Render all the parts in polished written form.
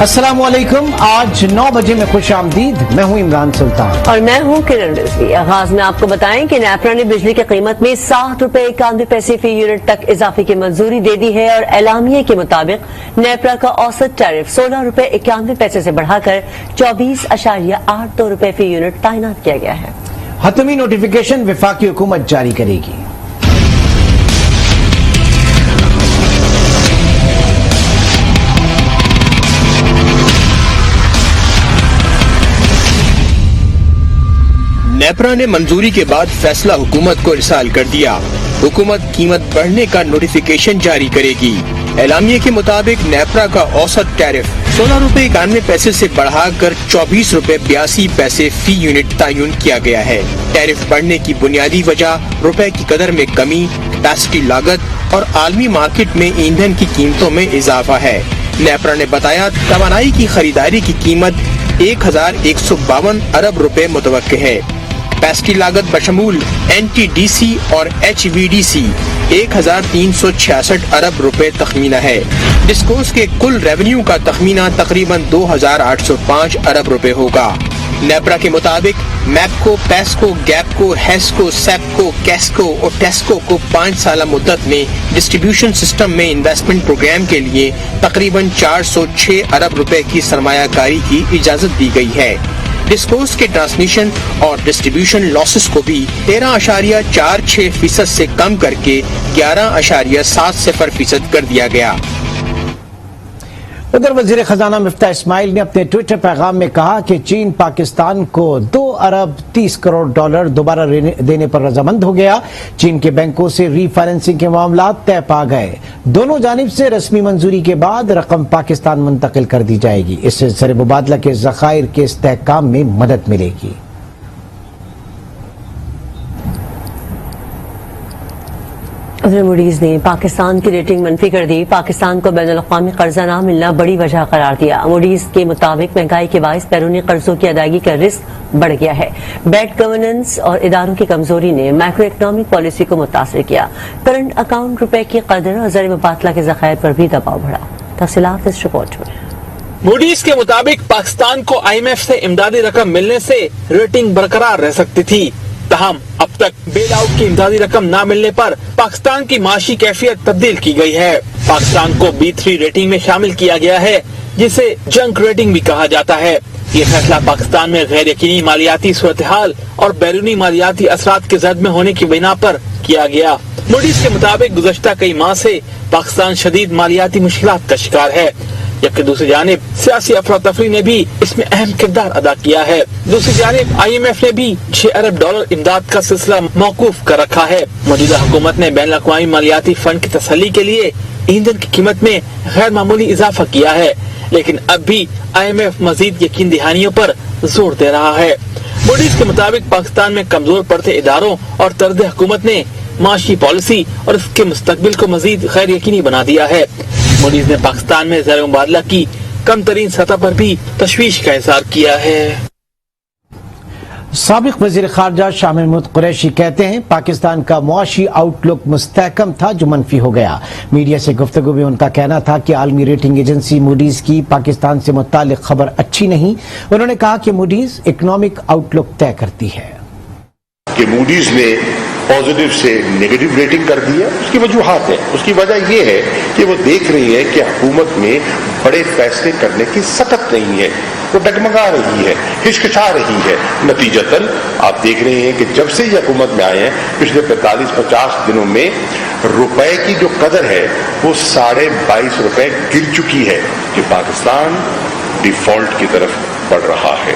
السلام علیکم، آج 9 بجے میں خوش آمدید، میں ہوں عمران سلطان اور میں ہوں کرن رضوی۔ آغاز میں آپ کو بتائیں کہ نیپرا نے بجلی کی قیمت میں 60 روپے 91 پیسے فی یونٹ تک اضافے کی منظوری دے دی ہے اور اعلامیے کے مطابق نیپرا کا اوسط ٹیرف 16 روپے 91 پیسے سے بڑھا کر 24.82 روپے فی یونٹ تعینات کیا گیا ہے۔ حتمی نوٹیفیکیشن وفاقی حکومت جاری کرے گی۔ نیپرا نے منظوری کے بعد فیصلہ حکومت کو ارسال کر دیا۔ حکومت قیمت بڑھنے کا نوٹیفیکیشن جاری کرے گی۔ اعلامیے کے مطابق نیپرا کا اوسط ٹیرف 16 روپے 91 پیسے سے بڑھا کر 24 روپے 82 پیسے فی یونٹ تعین کیا گیا ہے۔ ٹیرف بڑھنے کی بنیادی وجہ روپے کی قدر میں کمی، کیپیسٹی لاگت اور عالمی مارکیٹ میں ایندھن کی قیمتوں میں اضافہ ہے۔ نیپرا نے بتایا توانائی کی خریداری کی قیمت 1152 ارب روپے متوقع ہے۔ کیپیسٹی لاگت بشمول NTDC اور HVDC 1366 ارب روپے تخمینہ ہے۔ ڈسکوز کے کل ریونیو کا تخمینہ تقریباً 2805 ارب روپے ہوگا۔ نیپرا کے مطابق میپکو، پیسکو، گیپکو، ہیسکو، سیپکو، کیسکو اور ٹیسکو کو 5 سالہ مدت میں ڈسٹریبیوشن سسٹم میں انویسٹمنٹ پروگرام کے لیے تقریباً 406 ارب روپے کی سرمایہ کاری کی اجازت دی گئی ہے۔ ڈسکوز کے ٹرانسمیشن اور ڈسٹریبیوشن لاسز کو بھی 13.46% سے کم کر کے 11.70% کر دیا گیا۔ ادھر وزیر خزانہ مفتاح اسماعیل نے اپنے ٹویٹر پیغام میں کہا کہ چین پاکستان کو 2 ارب 30 کروڑ ڈالر دوبارہ دینے پر رضامند ہو گیا۔ چین کے بینکوں سے ری فائننسنگ کے معاملات طے پا گئے۔ دونوں جانب سے رسمی منظوری کے بعد رقم پاکستان منتقل کر دی جائے گی۔ اس سے زر مبادلہ کے ذخائر کے استحکام میں مدد ملے گی۔ ادھر موڈیز نے پاکستان کی ریٹنگ منفی کر دی۔ پاکستان کو بین الاقوامی قرضہ نہ ملنا بڑی وجہ قرار دیا۔ موڈیز کے مطابق مہنگائی کے باعث بیرونی قرضوں کی ادائیگی کا رسک بڑھ گیا ہے۔ بیڈ گورننس اور اداروں کی کمزوری نے مائکرو اکنامک پالیسی کو متاثر کیا۔ کرنٹ اکاؤنٹ روپے کی قدر اور زر مبادلہ کے ذخائر پر بھی دباؤ بڑھا۔ تفصیلات اس رپورٹ میں۔ موڈیز کے مطابق پاکستان کو IMF سے امدادی رقم ملنے سے ریٹنگ برقرار رہ سکتی تھی، تاہم اب تک بیل آؤٹ کی امدادی رقم نہ ملنے پر پاکستان کی معاشی کیفیت تبدیل کی گئی ہے۔ پاکستان کو B3 ریٹنگ میں شامل کیا گیا ہے، جسے جنک ریٹنگ بھی کہا جاتا ہے۔ یہ فیصلہ پاکستان میں غیر یقینی مالیاتی صورتحال اور بیرونی مالیاتی اثرات کے زد میں ہونے کی بنا پر کیا گیا۔ موڈیز کے مطابق گزشتہ کئی ماہ سے پاکستان شدید مالیاتی مشکلات کا شکار ہے، جبکہ دوسری جانب سیاسی افراتفری نے بھی اس میں اہم کردار ادا کیا ہے۔ دوسری جانب IMF نے بھی 6 ارب ڈالر امداد کا سلسلہ موقوف کر رکھا ہے۔ موجودہ حکومت نے بین الاقوامی مالیاتی فنڈ کی تسلی کے لیے ایندھن کی قیمت میں غیر معمولی اضافہ کیا ہے، لیکن اب بھی IMF مزید یقین دہانیوں پر زور دے رہا ہے۔ موڈیز کے مطابق پاکستان میں کمزور پڑتے اداروں اور طرز حکومت نے معاشی پالیسی اور اس کے مستقبل کو مزید غیر یقینی بنا دیا ہے۔ موڈیز نے پاکستان میں زر مبادلہ کی کم ترین سطح پر بھی تشویش کا اظہار کیا ہے۔ سابق وزیر خارجہ شاہ محمود قریشی کہتے ہیں پاکستان کا معاشی آؤٹ لک مستحکم تھا جو منفی ہو گیا۔ میڈیا سے گفتگو میں ان کا کہنا تھا کہ عالمی ریٹنگ ایجنسی موڈیز کی پاکستان سے متعلق خبر اچھی نہیں۔ انہوں نے کہا کہ موڈیز اکنامک آؤٹ لک طے کرتی ہے۔ کہ موڈیز نے پازیٹیو سے نیگیٹو ریٹنگ کر دی ہے، اس کی وجوہات ہیں۔ اس کی وجہ یہ ہے کہ وہ دیکھ رہی ہے کہ حکومت میں بڑے فیصلے کرنے کی سخت نہیں ہے، وہ ڈگمگا رہی ہے، ہچکچا رہی ہے۔ نتیجتاً آپ دیکھ رہے ہیں کہ جب سے یہ حکومت میں آئے ہیں پچھلے 45-50 دنوں میں روپے کی جو قدر ہے وہ 22.5 روپے گر چکی ہے، کہ پاکستان ڈیفالٹ کی طرف بڑھ رہا ہے۔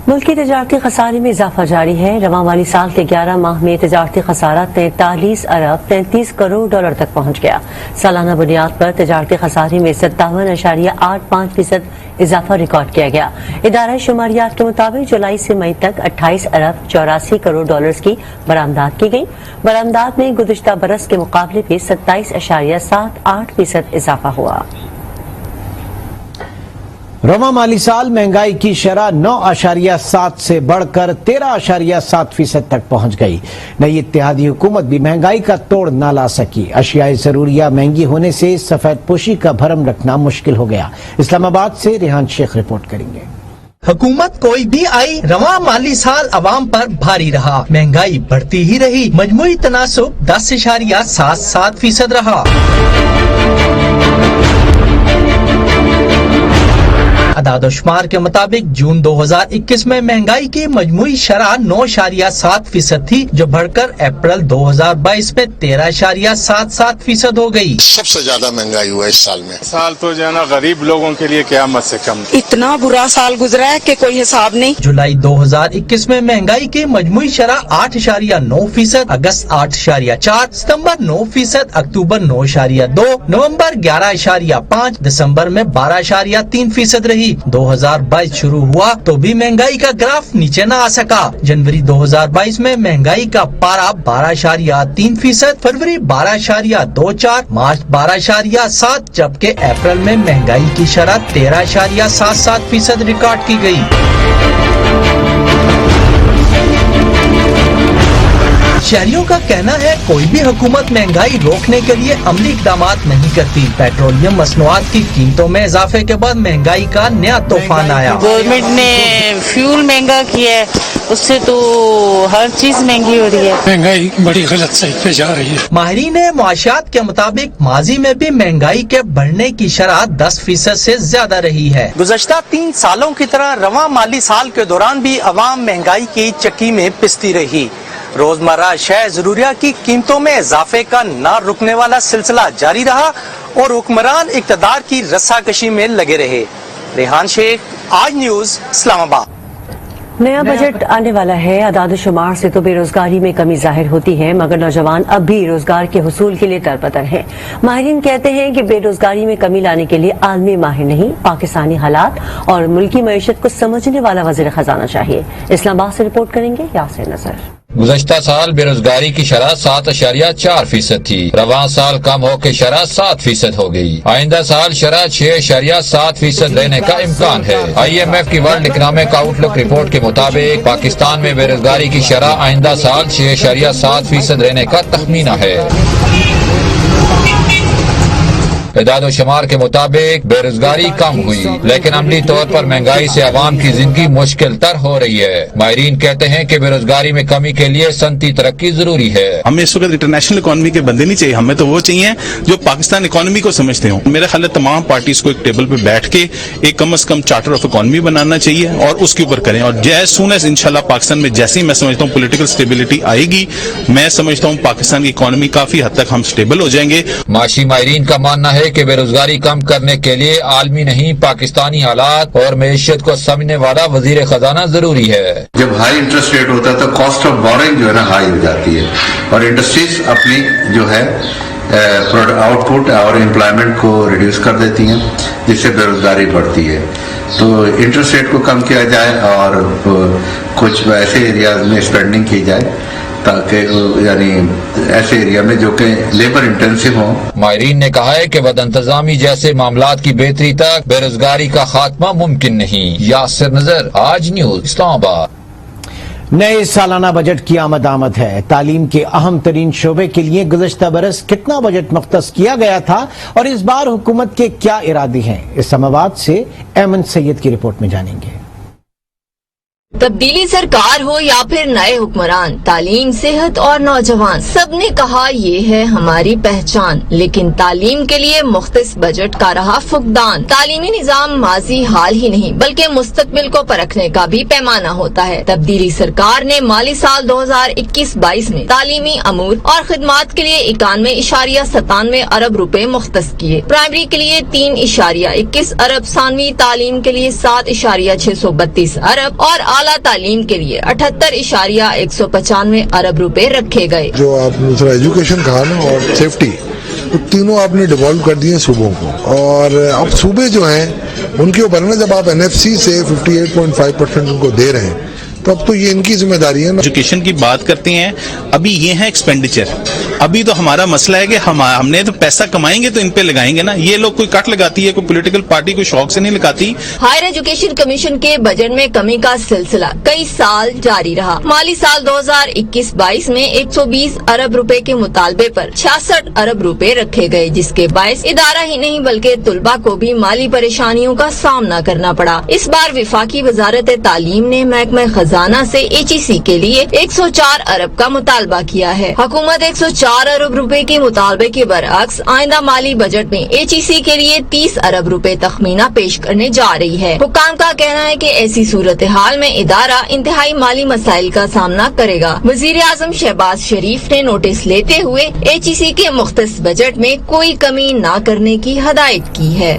ملکی تجارتی خسارے میں اضافہ جاری ہے۔ رواں مالی سال کے 11 ماہ میں تجارتی خسارہ 43 ارب 33 کروڑ ڈالر تک پہنچ گیا۔ سالانہ بنیاد پر تجارتی خسارے میں 57.85% اضافہ ریکارڈ کیا گیا۔ ادارہ شماریات کے مطابق جولائی سے مئی تک 28 ارب 84 کروڑ ڈالرز کی برآمدات کی گئی۔ برآمدات میں گزشتہ برس کے مقابلے میں 27.78% اضافہ ہوا۔ रवा माली साल महंगाई की शरह 9.7 से बढ़कर 13.7% तक पहुंच गई। नई इत्तेहादी हुकूमत भी महंगाई का तोड़ न ला सकी। अशियाए जरूरिया महंगी होने से सफेद पोशी का भरम रखना मुश्किल हो गया। इस्लामाबाद से रेहान शेख रिपोर्ट करेंगे। हुकूमत कोई भी आई, रवा माली साल अवाम पर भारी रहा। महंगाई बढ़ती ही रही। मजमूई तनासुब 10.77% रहा। अदाद-ओ-शुमार के मुताबिक जून 2021 में महंगाई की मजमूई शरह 9.7% थी, जो बढ़कर अप्रैल 2022 में 13.77% हो गई। सबसे ज्यादा महंगाई हुआ इस साल में। साल तो जो है ना गरीब लोगों के लिए क़यामत से कम। इतना बुरा साल गुजरा है कि कोई हिसाब नहीं। जुलाई 2021 में महंगाई की मजमूई शरह 8.9%, अगस्त 8.4%, सितंबर 9%, अक्टूबर 9.2%, नवंबर 11.5%, दिसंबर में 12.3% रही। 2022 शुरू हुआ तो भी महंगाई का ग्राफ नीचे न आ सका। जनवरी 2022 में महंगाई का पारा 12.3%, फरवरी 12.24%, मार्च 12.7%, जबकि अप्रैल में महंगाई की शरह 13.77% रिकॉर्ड की गई। शहरियों का कहना है कोई भी हुकूमत महंगाई रोकने के लिए अमली इकदाम नहीं करती। पेट्रोलियम मसनूआत की कीमतों में इजाफे के बाद महंगाई का नया तूफान आया। गवर्नमेंट ने फ्यूल महंगा किया है, उससे तो हर चीज महंगी हो रही है। महंगाई बड़ी गलत सही पे जा रही है। माहिरीन मुआशियात के मुताबिक माजी में भी महंगाई के बढ़ने की शरह 10% से ज्यादा रही है। गुज़श्ता 3 सालों की तरह रवा माली साल के दौरान भी अवाम महंगाई की चक्की में पिसती रही। रोजमर्रा शय जरूरिया की कीमतों में इजाफे का न रुकने वाला सिलसिला जारी रहा और हुक्मरान इक़्तिदार की रस्साकशी में लगे रहे। रेहान शेख, आज न्यूज, इस्लामाबाद। नया बजट आने वाला है। अदाद-ओ-शुमार से तो बेरोजगारी में कमी जाहिर होती है, मगर नौजवान अब भी रोजगार के हुसूल के लिए तरपतर हैं। माहिरीन कहते हैं कि बेरोजगारी में कमी लाने के लिए आलमी माहिर नहीं, पाकिस्तानी हालात और मुल्की मईशत को समझने वाला वज़ीर खजाना चाहिए। इस्लामाबाद से रिपोर्ट करेंगे यासिर नजर। गुज़श्ता साल बेरोजगारी की शरह 7.4% थी। रवां साल कम होकर शरह 7% हो गई। आइंदा साल शरह 6.7% रहने का इम्कान है। IMF की वर्ल्ड इकनॉमिक आउटलुक रिपोर्ट के मुताबिक पाकिस्तान में बेरोजगारी की शरह आइंदा साल 6.7% रहने का तखमीना है। अदाद-ओ-शुमार के मुताबिक बेरोजगारी कम हुई, लेकिन अमली तौर पर महंगाई से आवाम की जिंदगी मुश्किल तर हो रही है। माहिरीन कहते हैं कि बेरोजगारी में कमी के लिए सनती तरक्की जरूरी है। हमें इस वक्त इंटरनेशनल इकोनॉमी के बंदे नहीं चाहिए, हमें तो वो चाहिए जो पाकिस्तान इकोनॉमी को समझते हो। मेरा ख्याल है तमाम पार्टीज को एक टेबल पे बैठ के एक कम से कम चार्टर ऑफ इकोनॉमी बनाना चाहिए और उसके ऊपर करें। और एज सून एज इंशाल्लाह पाकिस्तान में जैसे ही मैं समझता हूँ पॉलिटिकल स्टेबिलिटी आएगी, मैं समझता हूँ पाकिस्तान की इकोनॉमी काफी हद तक हम स्टेबल हो जाएंगे। माशी माहिरीन का मानना है कि बेरोजगारी कम करने के लिए आलमी नहीं पाकिस्तानी हालात और मईशत को समझने वाला वजीर खजाना जरूरी है। जब हाई इंटरेस्ट रेट होता है तो कॉस्ट ऑफ बोरिंग जो है ना हाई हो जाती है और इंडस्ट्रीज अपनी जो है आउटपुट और एम्प्लॉयमेंट को रिड्यूस कर देती हैं, जिससे बेरोजगारी बढ़ती है। तो इंटरेस्ट रेट को कम किया जाए और कुछ ऐसे एरियाज में स्पेंडिंग की जाए ताकि यानी ऐसे एरिया में जो कि लेबर इंटेंसिव हो। माहिरीन ने कहा है कि बदइंतजामी जैसे मामलात की बेहतरी तक बेरोजगारी का खात्मा मुमकिन नहीं। यासिर नजर, आज न्यूज, इस्लामाबाद। नए सालाना बजट की आमद है। तालीम के अहम तरीन शोबे के लिए गुज़श्ता बरस कितना बजट मुख्तस किया गया था और इस बार हुकूमत के क्या इरादे हैं, इस्लामाबाद से एमन सैयद की रिपोर्ट में जानेंगे। तब्दीली सरकार हो या फिर नए हुक्मरान, तालीम, सेहत और नौजवान, सबने कहा ये है हमारी पहचान। लेकिन तालीम के लिए मुख्तस बजट का रहा फुकदान। तालीमी निजाम माजी हाल ही नहीं बल्कि मुस्तकबिल को परखने का भी पैमाना होता है। तब्दीली सरकार ने माली साल 2021-22 में तालीमी अमूर और खिदमात के लिए 91.97 अरब रुपए मुख्तस किए। प्राइमरी के लिए 3.21 अरब, सानवी तालीम के लिए 7.632 अरब और आला तालीम के लिए 78.195 अरब रुपए रखे गए। जो आपने दूसरा एजुकेशन कहा ना और सेफ्टी, तो तीनों आपने डिवॉल्व कर दिए सूबों को। और अब सूबे जो हैं उनके ऊपर ना, जब आप NFC से 58.5% उनको दे रहे हैं तो अब तो ये इनकी जिम्मेदारी है ना। एजुकेशन की बात करते हैं, अभी ये है एक्सपेंडिचर। अभी तो हमारा मसला है कि हमने तो पैसा कमाएंगे तो इन पे लगाएंगे ना, ये लोग कोई कट लगाती है, कोई पॉलिटिकल पार्टी कोई शौक से नहीं लगाती। हायर एजुकेशन कमीशन के बजट में कमी का सिलसिला कई साल जारी रहा। माली साल 2021-22 में 120 अरब रुपए के मुतालबे पर 66 अरब रुपए रखे गए, जिसके बायस इदारा ही नहीं बल्कि तुलबा को भी माली परेशानियों का सामना करना पड़ा। इस बार विफाकी वजारत तालीम ने महकमा खजाना से HEC के लिए 104 अरब का मुतालबा किया है। हुकूमत 104 अरब रुपए के मुतालबे के बरअक्स आइंदा माली बजट में HEC के लिए 30 अरब रुपए तखमीना पेश करने जा रही है। हुक्काम का कहना है कि ऐसी सूरत हाल में इदारा इंतहाई माली मसाइल का सामना करेगा। वजीर आजम शहबाज शरीफ ने नोटिस लेते हुए HEC के मुख्तस बजट में कोई कमी न करने की हदायत की है।